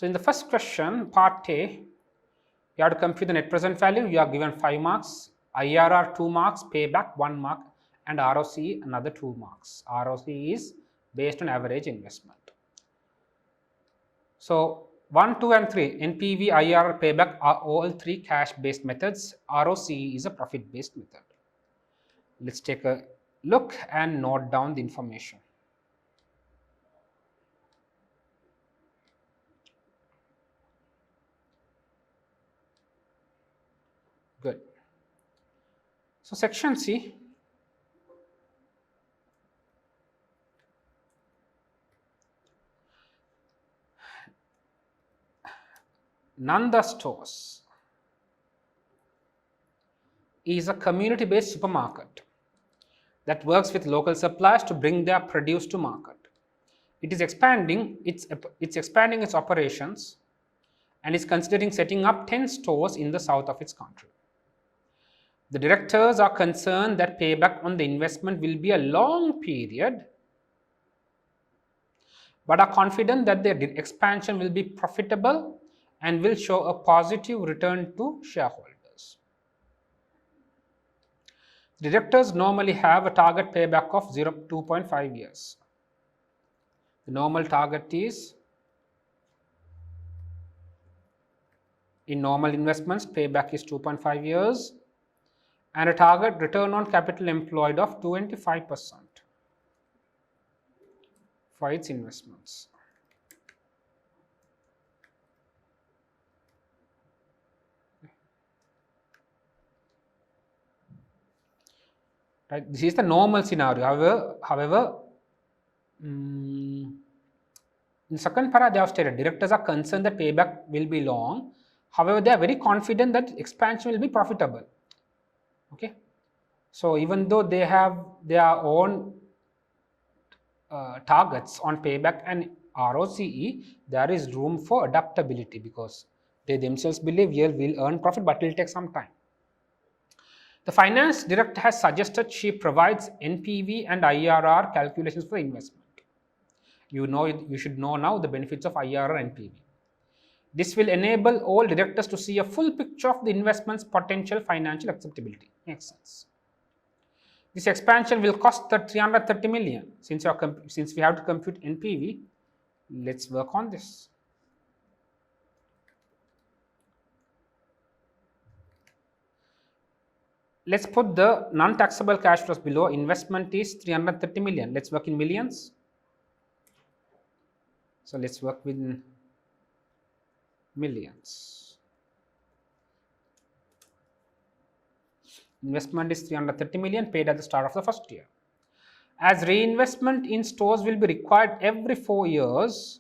So in the first question, part A, you have to compute the net present value. You are given 5 marks, IRR 2 marks, payback 1 mark, and ROC another 2 marks. ROC is based on average investment. So 1, 2, and 3, NPV, IRR, payback are all 3 cash-based methods. ROC is a profit-based method. Let's take a look and note down the information. Good. So section C. Nanda Stores is a community-based supermarket that works with local suppliers to bring their produce to market. It is expanding its operations and is considering setting up 10 stores in the south of its country. The directors are concerned that payback on the investment will be a long period, but are confident that their expansion will be profitable and will show a positive return to shareholders. Directors normally have a target payback of 2.5 years. The normal target is, in normal investments, payback is 2.5 years, and a target return on capital employed of 25% for its investments. Right? This is the normal scenario. However, in second para they have stated directors are concerned that payback will be long. However, they are very confident that expansion will be profitable. Okay, so even though they have their own targets on payback and ROCE, there is room for adaptability because they themselves believe we'll earn profit, but it will take some time. The finance director has suggested she provides NPV and IRR calculations for investment. You should know now the benefits of IRR and NPV. This will enable all directors to see a full picture of the investment's potential financial acceptability. Makes sense. This expansion will cost 330 million. Since we have to compute NPV, let's work on this. Let's put the non-taxable cash flows below. Investment is 330 million. Let's work in millions. So let's work with millions. Investment is 330 million paid at the start of the first year. As reinvestment in stores will be required every 4 years,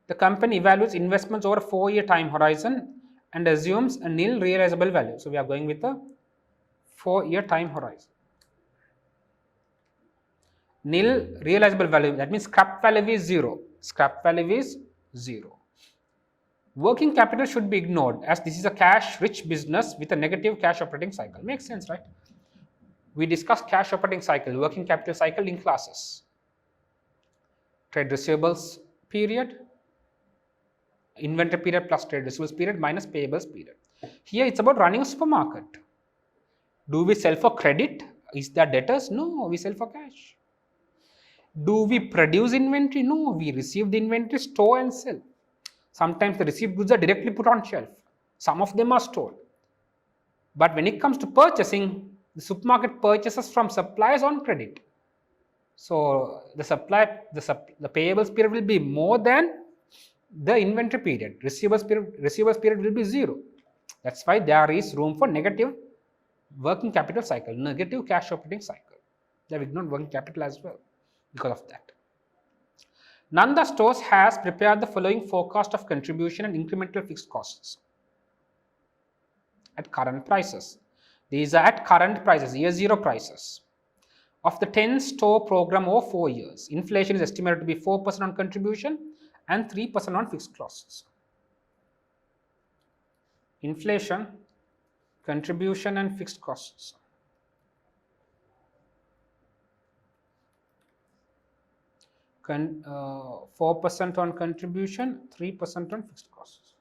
the company evaluates investments over a 4-year time horizon and assumes a nil realizable value. So we are going with a 4-year time horizon. Nil realizable value, that means scrap value is 0. Scrap value is 0. Working capital should be ignored as this is a cash-rich business with a negative cash operating cycle. Makes sense, right? We discussed cash operating cycle, working capital cycle in classes. Trade receivables period, inventory period plus trade receivables period minus payables period. Here it's about running a supermarket. Do we sell for credit? Is there debtors? No, we sell for cash. Do we produce inventory? No, we receive the inventory, store and sell. Sometimes the received goods are directly put on shelf. Some of them are stored. But when it comes to purchasing, the supermarket purchases from suppliers on credit. So the payables period will be more than the inventory period. Receivables period will be 0. That's why there is room for negative working capital cycle, negative cash operating cycle. They have ignored working capital as well because of that. Nanda Stores has prepared the following forecast of contribution and incremental fixed costs at current prices. These are at current prices, year 0 prices. Of the 10-store program over 4 years, inflation is estimated to be 4% on contribution and 3% on fixed costs. Inflation, contribution and fixed costs. 4% on contribution, 3% on fixed costs.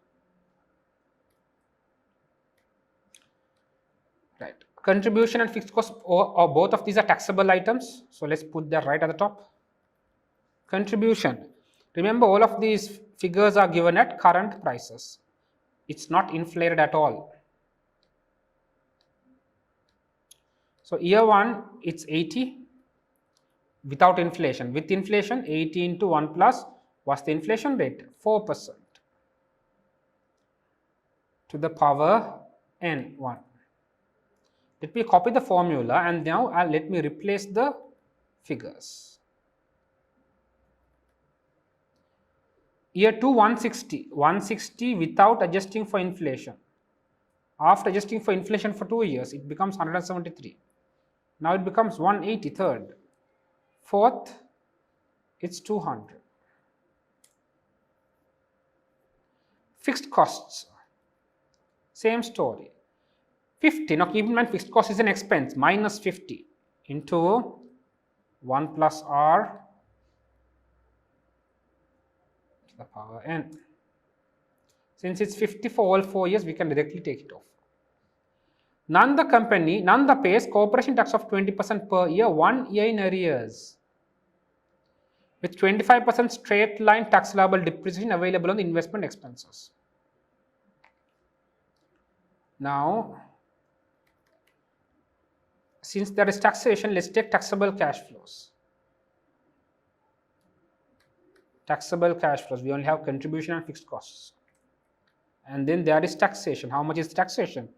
Right. Contribution and fixed costs, or both of these are taxable items. So let's put that right at the top. Contribution. Remember, all of these figures are given at current prices. It's not inflated at all. So year one, it's 80 without inflation. With inflation, 80 into 1 plus, what's the inflation rate? 4% to the power n1. Let me copy the formula and now let me replace the figures. Year 2, 160 without adjusting for inflation. After adjusting for inflation for 2 years, it becomes 173. Now it becomes 180 third. Fourth, it's 200. Fixed costs, same story. 50, now keep in mind fixed cost is an expense, minus 50 into 1 plus r to the power n. Since it's 50 for all 4 years, we can directly take it off. Nanda pays corporation tax of 20% per year, 1 year in arrears, with 25% straight line tax liable depreciation available on the investment expenses. Now, since there is taxation, let's take taxable cash flows. Taxable cash flows, we only have contribution and fixed costs. And then there is taxation. How much is the taxation?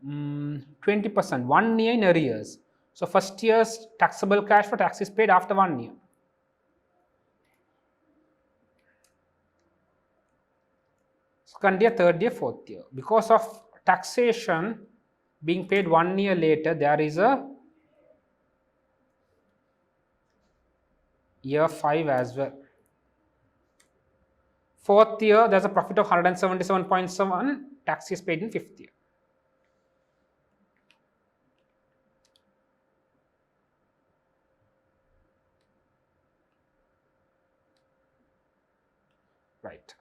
20%, 1 year in arrears. So first year's taxable cash for tax is paid after 1 year. Second year, third year, fourth year. Because of taxation being paid 1 year later, there is a year 5 as well. Fourth year, there's a profit of 177.7, tax is paid in fifth year. Right.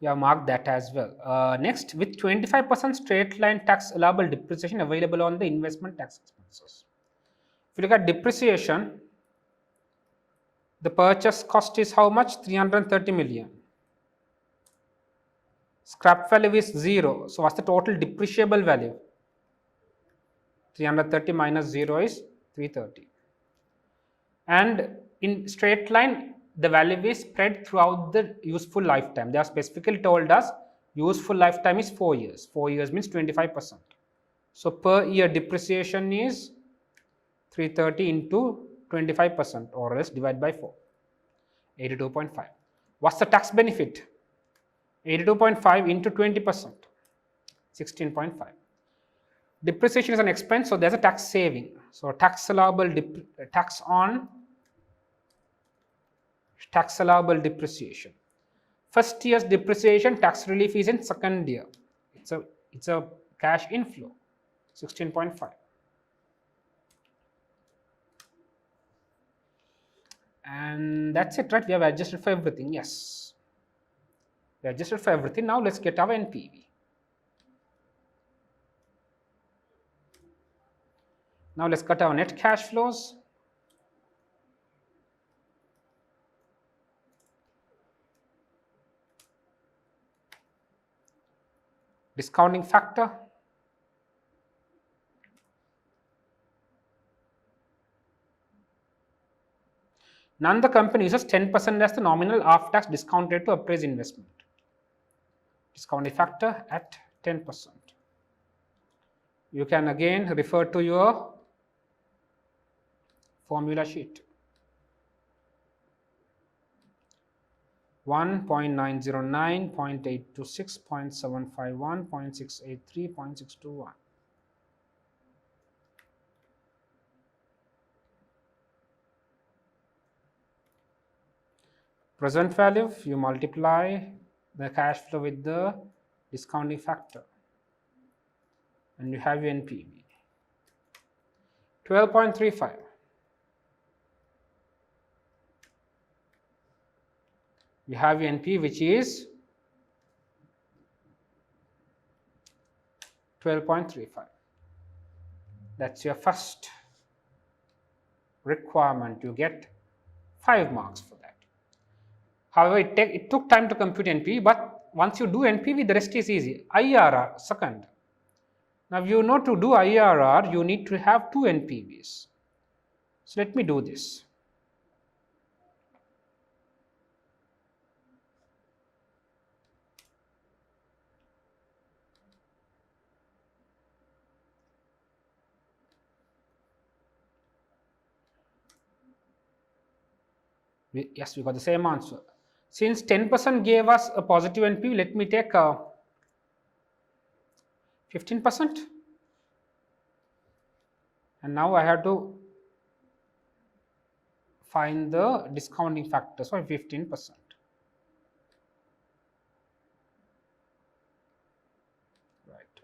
You have marked that as well. Next, with 25% straight line tax allowable depreciation available on the investment tax expenses. If you look at depreciation, the purchase cost is how much? 330 million. Scrap value is 0. So what's the total depreciable value? 330 minus 0 is 330. And in straight line, the value is spread throughout the useful lifetime. They have specifically told us useful lifetime is 4 years. 4 years means 25%. So per year depreciation is 330 into 25% or else divide by 4. 82.5. What's the tax benefit? 82.5 into 20%. 16.5. Depreciation is an expense, so there's a tax saving. So tax allowable depreciation. First year's depreciation tax relief is in second year. It's a cash inflow. 16.5. And that's it, right? We have adjusted for everything. Yes, we adjusted for everything. Now let's get our NPV. Now let's cut our net cash flows. Discounting factor. None the company uses 10% as the nominal after-tax discount rate to appraise investment. Discounting factor at 10%. You can again refer to your formula sheet. 1.909, 0.826, 0.751, 0.683, 0.621. Present value, you multiply the cash flow with the discounting factor and you have your NPV. 12.35. You have your NPV which is 12.35. That's your first requirement. You get 5 marks for that. However, it took time to compute NPV, but once you do NPV, the rest is easy. IRR, second. Now, you know to do IRR, you need to have 2 NPVs. So, let me do this. Yes, we got the same answer. Since 10% gave us a positive NPV, let me take 15%. And now I have to find the discounting factor, so 15%. Right.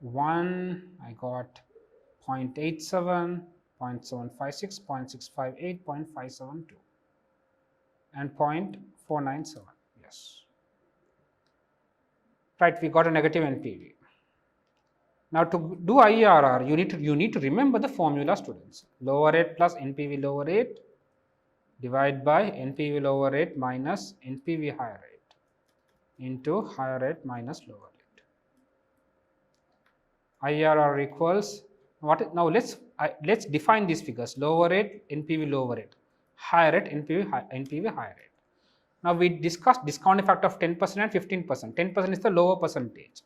1, I got 0.87, 0.756, 0.658, 0.572, and 0.497. Yes. Right, we got a negative NPV. Now to do IRR, you need to remember the formula, students. Lower rate plus NPV lower rate divided by NPV lower rate minus NPV higher rate into higher rate minus lower rate. IRR equals what? Now let's define these figures. Lower rate, NPV lower rate, higher rate, NPV higher rate. Now we discussed discounting factor of 10% and 15%. 10% is the lower percentage,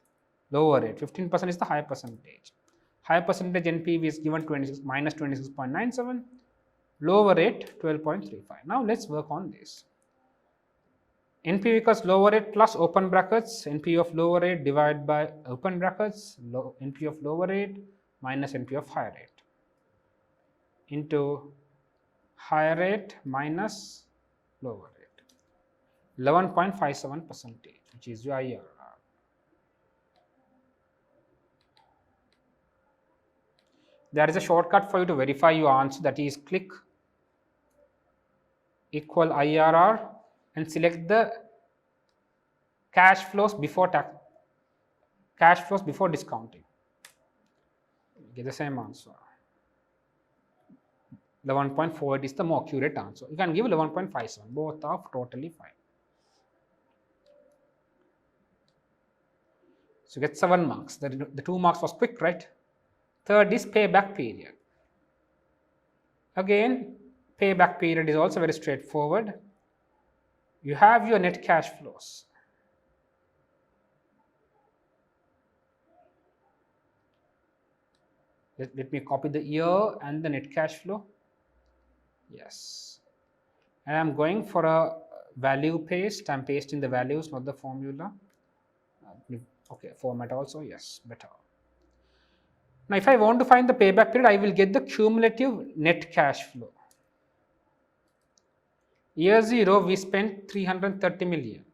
lower rate. 15% is the higher percentage. Higher percentage NPV is given 26.97. Lower rate 12.35. Now let's work on this. NPV equals lower rate plus open brackets, NPV of lower rate divided by open brackets, NPV of lower rate minus NPV of higher rate into higher rate minus lower rate. 11.57%, which is your IRR. There is a shortcut for you to verify your answer, that is click equal IRR and select the cash flows before discounting. Get the same answer. 11.48 is the more accurate answer. You can give 11.57. Both are totally fine. So you get 7 marks. The 2 marks was quick, right? Third is payback period. Again, payback period is also very straightforward. You have your net cash flows. Let me copy the year and the net cash flow. Yes. And I'm going for a value paste. I'm pasting the values, not the formula. Okay, format also, yes, better. Now, if I want to find the payback period, I will get the cumulative net cash flow. Year 0, we spent 330 million.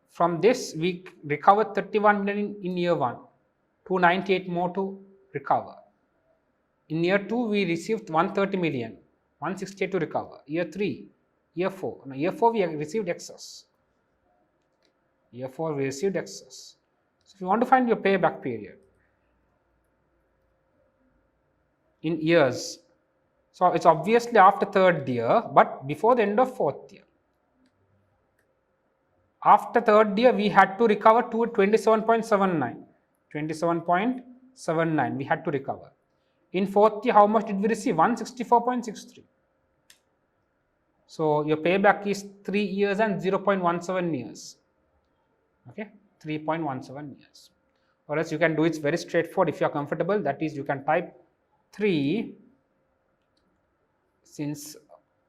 From this, we recovered 31 million in year 1, 298 more to recover. In year 2, we received 130 million, 168 to recover. Year 3, year 4. Now, year 4, we received excess. Year 4, we received excess. So, if you want to find your payback period in years, so it's obviously after 3rd year, but before the end of 4th year. After 3rd year, we had to recover to 27.79. 27.79 we had to recover. In 4th year, how much did we receive? 164.63. So your payback is 3 years and 0.17 years. Okay, 3.17 years. Or else you can do it very straightforward if you are comfortable. That is, you can type 3, since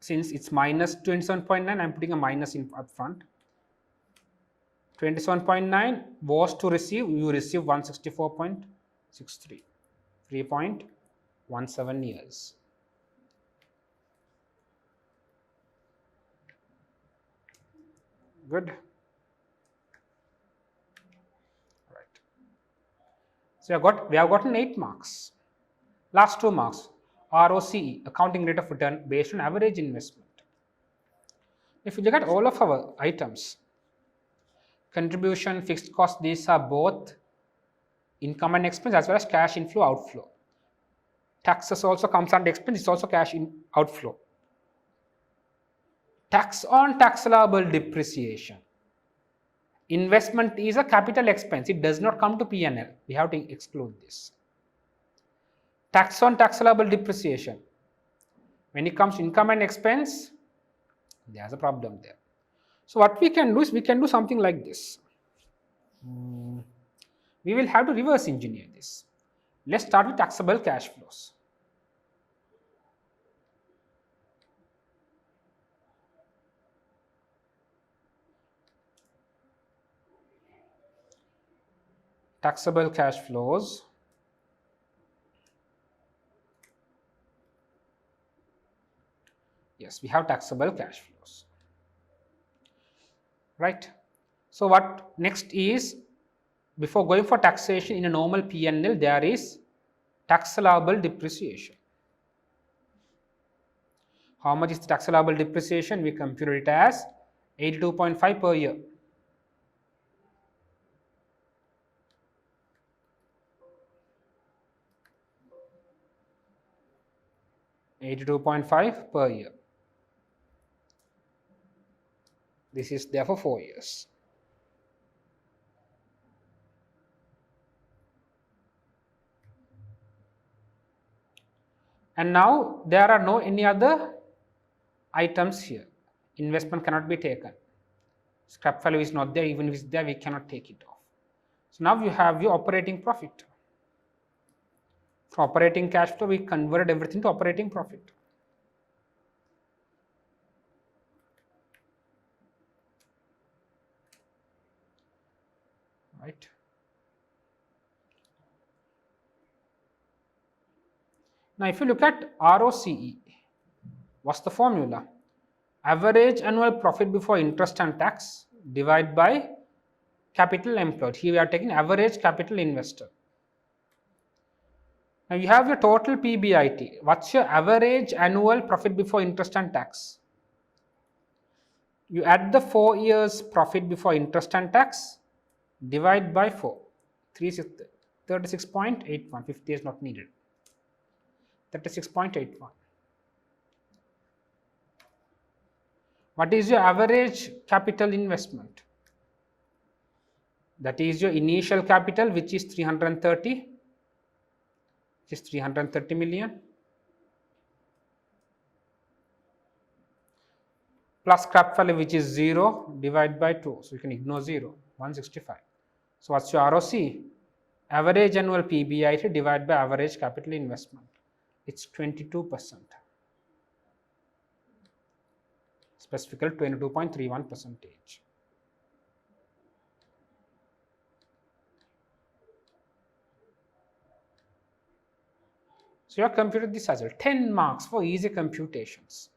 it's minus 27.9, I'm putting a minus in up front. 27.9 was to receive, you receive 164.63, 3.17 years. Good. Right. So we have gotten 8 marks. Last 2 marks. ROCE, accounting rate of return based on average investment. If you look at all of our items, contribution, fixed cost, these are both income and expense as well as cash inflow, outflow. Taxes also comes under expense, it's also cash in outflow. Tax on taxable depreciation. Investment is a capital expense, it does not come to P&L. We have to exclude this. Tax on taxable depreciation. When it comes to income and expense, there's a problem there. So what we can do is we can do something like this. We will have to reverse engineer this. Let's start with taxable cash flows. Taxable cash flows. Yes, we have taxable cash flows. Right. So what next is, before going for taxation in a normal P&L, there is tax allowable depreciation. How much is the tax allowable depreciation? We computed it as 82.5 per year. 82.5 per year. This is there for 4 years. And now there are no any other items here. Investment cannot be taken. Scrap value is not there, even if it's there, we cannot take it off. So now you have your operating profit. For operating cash flow, we converted everything to operating profit. Right. Now, if you look at ROCE, what's the formula? Average annual profit before interest and tax divided by capital employed. Here we are taking average capital invested. Now you have your total PBIT. What's your average annual profit before interest and tax? You add the 4 years profit before interest and tax, divide by 4. 36.81. 50 is not needed. 36.81. What is your average capital investment? That is your initial capital, which is 330, which is 330 million, plus scrap value, which is 0, divided by 2. So you can ignore 0, 165. So what's your ROC? Average annual PBIT divided by average capital investment. It's 22%. Specifically 22.31%. So you have computed this as well. 10 marks for easy computations.